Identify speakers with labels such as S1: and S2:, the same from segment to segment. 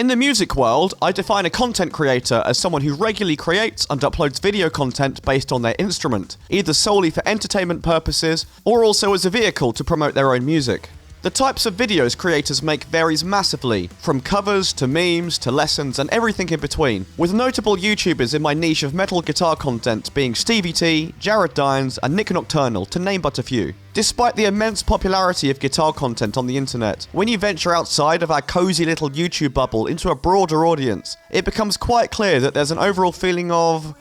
S1: In the music world, I define a content creator as someone who regularly creates and uploads video content based on their instrument, either solely for entertainment purposes or also as a vehicle to promote their own music. The types of videos creators make varies massively, from covers to memes to lessons and everything in between, with notable YouTubers in my niche of metal guitar content being Stevie T, Jared Dines and Nick Nocturnal, to name but a few. Despite the immense popularity of guitar content on the internet, when you venture outside of our cozy little YouTube bubble into a broader audience, it becomes quite clear that there's an overall feeling of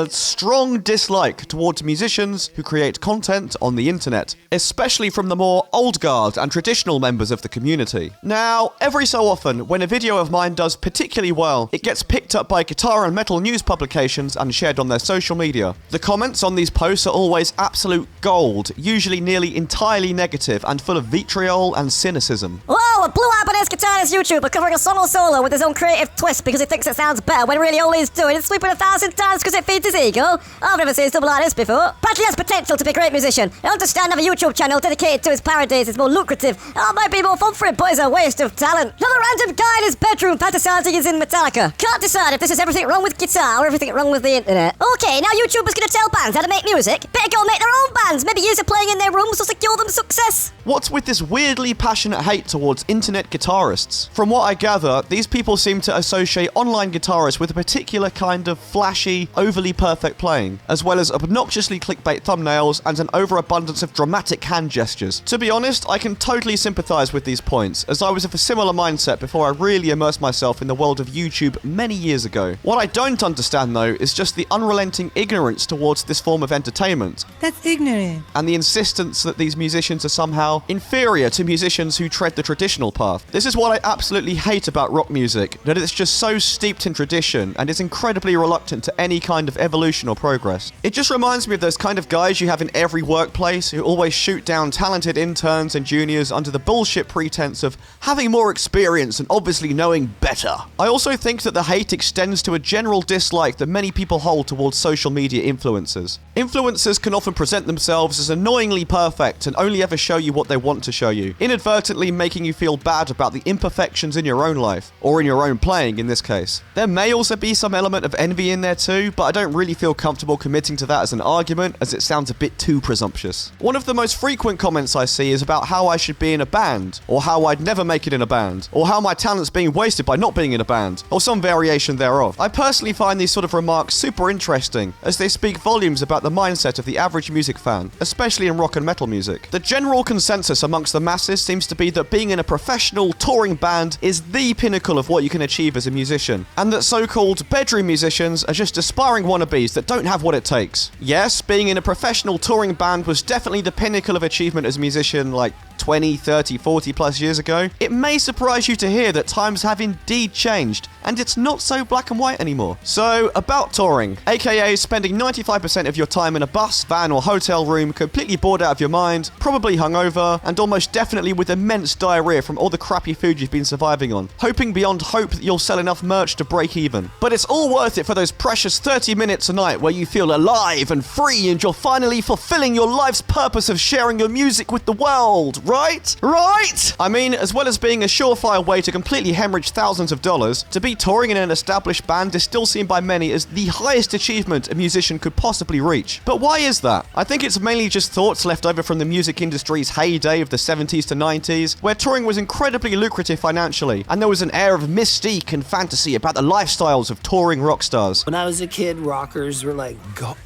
S1: strong dislike towards musicians who create content on the internet, especially from the more old guard and traditional members of the community. Now, every so often, when a video of mine does particularly well, it gets picked up by guitar and metal news publications and shared on their social media. The comments on these posts are always absolute gold, usually nearly entirely negative and full of vitriol and cynicism.
S2: Whoa, a blue-eyed bananas guitarist YouTuber covering a solo with his own creative twist because he thinks it sounds better when really all he's doing is sweeping 1,000 times because it feeds his ego. I've never seen something like this before. Apparently has potential to be a great musician. I understand having a YouTube channel dedicated to his parodies is more lucrative. It might be more fun for him, but it's a waste of talent. Another random guy in his bedroom fantasizing he's in Metallica. Can't decide if this is everything wrong with guitar or everything wrong with the internet. Okay, now YouTubers gonna tell bands how to make music. Better go make their own bands. Maybe use it playing in their rooms to secure them success.
S1: What's with this weirdly passionate hate towards internet guitarists? From what I gather, these people seem to associate online guitarists with a particular kind of flashy, overly perfect playing, as well as obnoxiously clickbait thumbnails and an overabundance of dramatic hand gestures. To be honest, I can totally sympathize with these points, as I was of a similar mindset before I really immersed myself in the world of YouTube many years ago. What I don't understand though is just the unrelenting ignorance towards this form of entertainment.
S3: That's ignorant.
S1: And the insistence that these musicians are somehow inferior to musicians who tread the traditional path. This is what I absolutely hate about rock music, that it's just so steeped in tradition and is incredibly reluctant to any kind of evolution or progress. It just reminds me of those kind of guys you have in every workplace who always shoot down talented interns and juniors under the bullshit pretense of having more experience and obviously knowing better. I also think that the hate extends to a general dislike that many people hold towards social media influencers. Influencers can often present themselves as annoyingly perfect and only ever show you what they want to show you, inadvertently making you feel bad about the imperfections in your own life, or in your own playing in this case. There may also be some element of envy in there too, but I don't really feel comfortable committing to that as an argument, as it sounds a bit too presumptuous. One of the most frequent comments I see is about how I should be in a band, or how I'd never make it in a band, or how my talent's being wasted by not being in a band, or some variation thereof. I personally find these sort of remarks super interesting, as they speak volumes about the mindset of the average music fan, especially in rock and metal music. The general consensus amongst the masses seems to be that being in a professional touring band is the pinnacle of what you can achieve as a musician, and that so-called bedroom musicians are just aspiring wannabes that don't have what it takes. Yes, being in a professional touring band was definitely the pinnacle of achievement as a musician like 20, 30, 40 plus years ago. It may surprise you to hear that times have indeed changed, and it's not so black and white anymore. So, about touring, aka spending 95% of your time in a bus, van or hotel room completely bored out of your mind, probably hungover, and almost definitely with immense diarrhea from all the crappy food you've been surviving on, hoping beyond hope that you'll sell enough merch to break even. But it's all worth it for those precious 30 minutes a night where you feel alive and free and you're finally fulfilling your life's purpose of sharing your music with the world, right? Right? I mean, as well as being a surefire way to completely hemorrhage thousands of dollars, to be touring in an established band is still seen by many as the highest achievement a musician could possibly reach. But why is that? I think it's mainly just thoughts left over from the music industry's heyday of the 70s to 90s, where touring was incredibly lucrative financially, and there was an air of mystique and fantasy about the lifestyles of touring rock stars.
S4: When I was a kid, rockers were like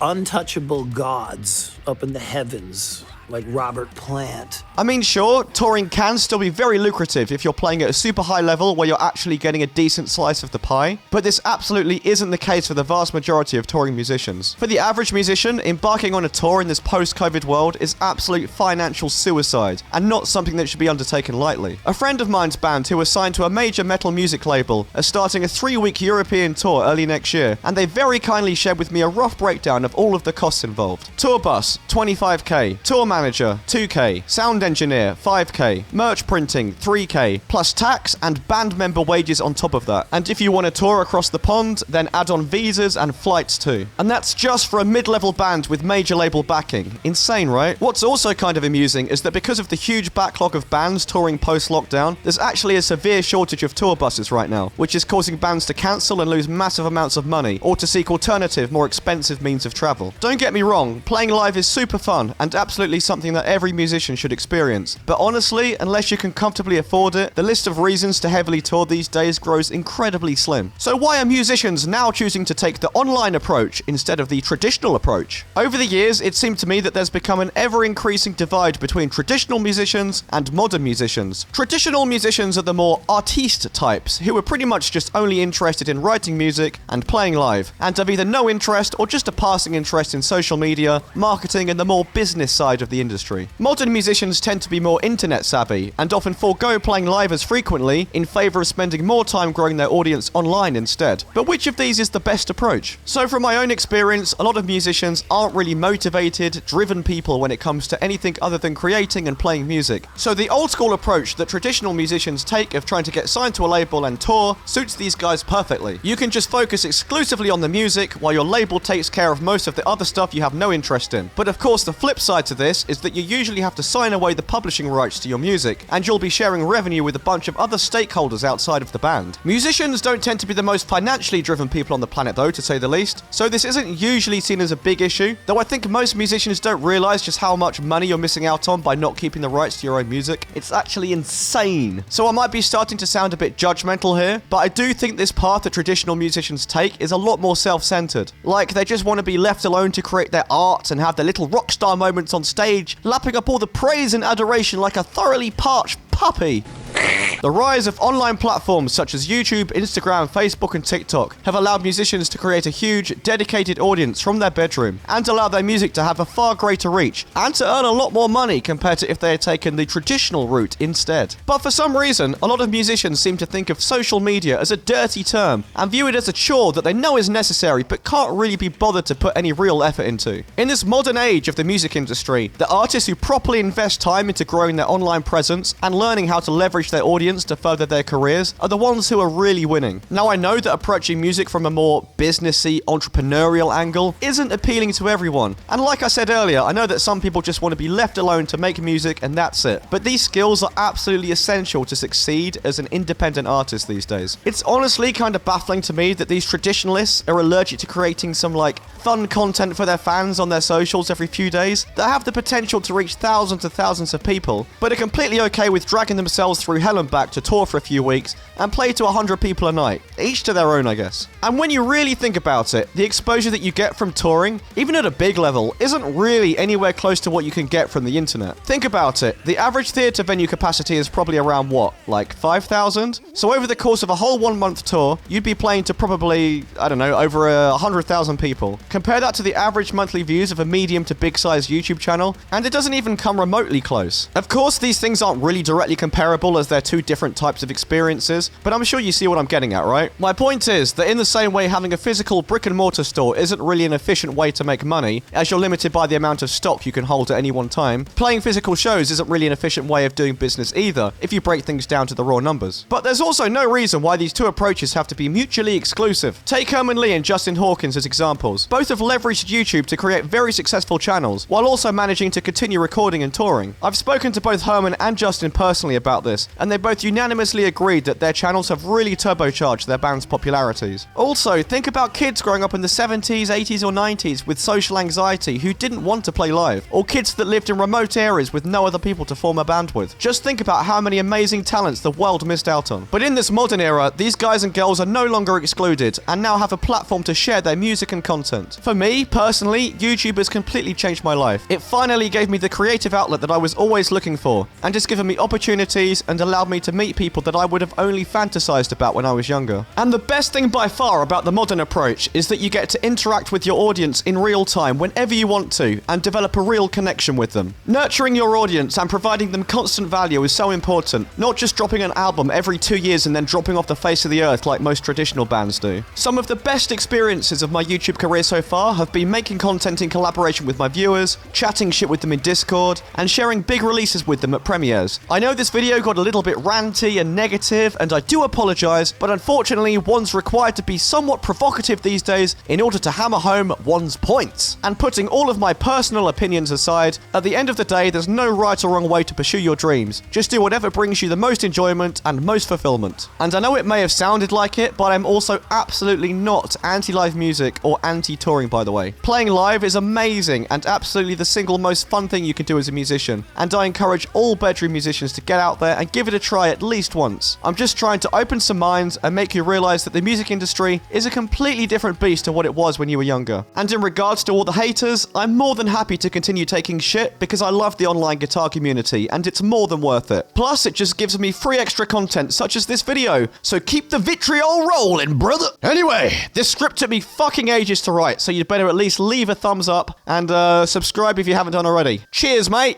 S4: untouchable gods up in the heavens. Like Robert Plant.
S1: I mean, sure, touring can still be very lucrative if you're playing at a super high level where you're actually getting a decent slice of the pie, but this absolutely isn't the case for the vast majority of touring musicians. For the average musician, embarking on a tour in this post-COVID world is absolute financial suicide, and not something that should be undertaken lightly. A friend of mine's band who was signed to a major metal music label are starting a 3-week European tour early next year, and they very kindly shared with me a rough breakdown of all of the costs involved. Tour bus, $25k. Tour manager, 2k, sound engineer, 5k, merch printing, 3k, plus tax and band member wages on top of that. And if you want to tour across the pond, then add on visas and flights too. And that's just for a mid-level band with major label backing. Insane, right? What's also kind of amusing is that because of the huge backlog of bands touring post-lockdown, there's actually a severe shortage of tour buses right now, which is causing bands to cancel and lose massive amounts of money, or to seek alternative, more expensive means of travel. Don't get me wrong, playing live is super fun and absolutely something that every musician should experience. But honestly, unless you can comfortably afford it, the list of reasons to heavily tour these days grows incredibly slim. So why are musicians now choosing to take the online approach instead of the traditional approach? Over the years, it seemed to me that there's become an ever-increasing divide between traditional musicians and modern musicians. Traditional musicians are the more artiste types, who are pretty much just only interested in writing music and playing live, and have either no interest or just a passing interest in social media, marketing, and the more business side of the industry. Modern musicians tend to be more internet savvy, and often forego playing live as frequently in favour of spending more time growing their audience online instead. But which of these is the best approach? So from my own experience, a lot of musicians aren't really motivated, driven people when it comes to anything other than creating and playing music. So the old school approach that traditional musicians take of trying to get signed to a label and tour suits these guys perfectly. You can just focus exclusively on the music while your label takes care of most of the other stuff you have no interest in. But of course the flip side to this is that you usually have to sign away the publishing rights to your music, and you'll be sharing revenue with a bunch of other stakeholders outside of the band. Musicians don't tend to be the most financially driven people on the planet though, to say the least, so this isn't usually seen as a big issue, though I think most musicians don't realise just how much money you're missing out on by not keeping the rights to your own music. It's actually insane. So I might be starting to sound a bit judgmental here, but I do think this path that traditional musicians take is a lot more self-centered. Like, they just want to be left alone to create their art and have their little rock star moments on stage, lapping up all the praise and adoration like a thoroughly parched puppy. The rise of online platforms such as YouTube, Instagram, Facebook, and TikTok have allowed musicians to create a huge, dedicated audience from their bedroom and allow their music to have a far greater reach and to earn a lot more money compared to if they had taken the traditional route instead. But for some reason, a lot of musicians seem to think of social media as a dirty term and view it as a chore that they know is necessary but can't really be bothered to put any real effort into. In this modern age of the music industry, the artists who properly invest time into growing their online presence and learning how to leverage their audience to further their careers are the ones who are really winning. Now, I know that approaching music from a more businessy, entrepreneurial angle isn't appealing to everyone. And like I said earlier, I know that some people just want to be left alone to make music and that's it. But these skills are absolutely essential to succeed as an independent artist these days. It's honestly kind of baffling to me that these traditionalists are allergic to creating some fun content for their fans on their socials every few days that have the potential to reach thousands and thousands of people, but are completely okay with dragging themselves through hell and back to tour for a few weeks and play to 100 people a night. Each to their own, I guess. And when you really think about it, the exposure that you get from touring, even at a big level, isn't really anywhere close to what you can get from the internet. Think about it. The average theatre venue capacity is probably around what? Like 5,000? So over the course of a whole 1 month tour, you'd be playing to probably, I don't know, over 100,000 people. Compare that to the average monthly views of a medium to big size YouTube channel, and it doesn't even come remotely close. Of course, these things aren't really directly comparable as they're two different types of experiences, but I'm sure you see what I'm getting at, right? My point is that in the same way having a physical brick and mortar store isn't really an efficient way to make money, as you're limited by the amount of stock you can hold at any one time, playing physical shows isn't really an efficient way of doing business either, if you break things down to the raw numbers. But there's also no reason why these two approaches have to be mutually exclusive. Take Herman Lee and Justin Hawkins as examples. Both have leveraged YouTube to create very successful channels, while also managing to continue recording and touring. I've spoken to both Herman and Justin personally about this, and they both unanimously agreed that their channels have really turbocharged their band's popularities. Also, think about kids growing up in the 70s, 80s or 90s with social anxiety who didn't want to play live, or kids that lived in remote areas with no other people to form a band with. Just think about how many amazing talents the world missed out on. But in this modern era, these guys and girls are no longer excluded and now have a platform to share their music and content. For me, personally, YouTube has completely changed my life. It finally gave me the creative outlet that I was always looking for, and has given me opportunities opportunities and allowed me to meet people that I would have only fantasized about when I was younger. And the best thing by far about the modern approach is that you get to interact with your audience in real time whenever you want to and develop a real connection with them. Nurturing your audience and providing them constant value is so important, not just dropping an album every 2 years and then dropping off the face of the earth like most traditional bands do. Some of the best experiences of my YouTube career so far have been making content in collaboration with my viewers, chatting shit with them in Discord, and sharing big releases with them at premieres. I know this video got a little bit ranty and negative, and I do apologise, but unfortunately one's required to be somewhat provocative these days in order to hammer home one's points. And putting all of my personal opinions aside, at the end of the day there's no right or wrong way to pursue your dreams. Just do whatever brings you the most enjoyment and most fulfillment. And I know it may have sounded like it, but I'm also absolutely not anti-live music or anti-touring, by the way. Playing live is amazing and absolutely the single most fun thing you can do as a musician, and I encourage all bedroom musicians to get out there and give it a try at least once. I'm just trying to open some minds and make you realise that the music industry is a completely different beast to what it was when you were younger. And in regards to all the haters, I'm more than happy to continue taking shit because I love the online guitar community and it's more than worth it. Plus, it just gives me free extra content such as this video, so keep the vitriol rolling, brother! Anyway, this script took me fucking ages to write, so you'd better at least leave a thumbs up and subscribe if you haven't done already. Cheers, mate!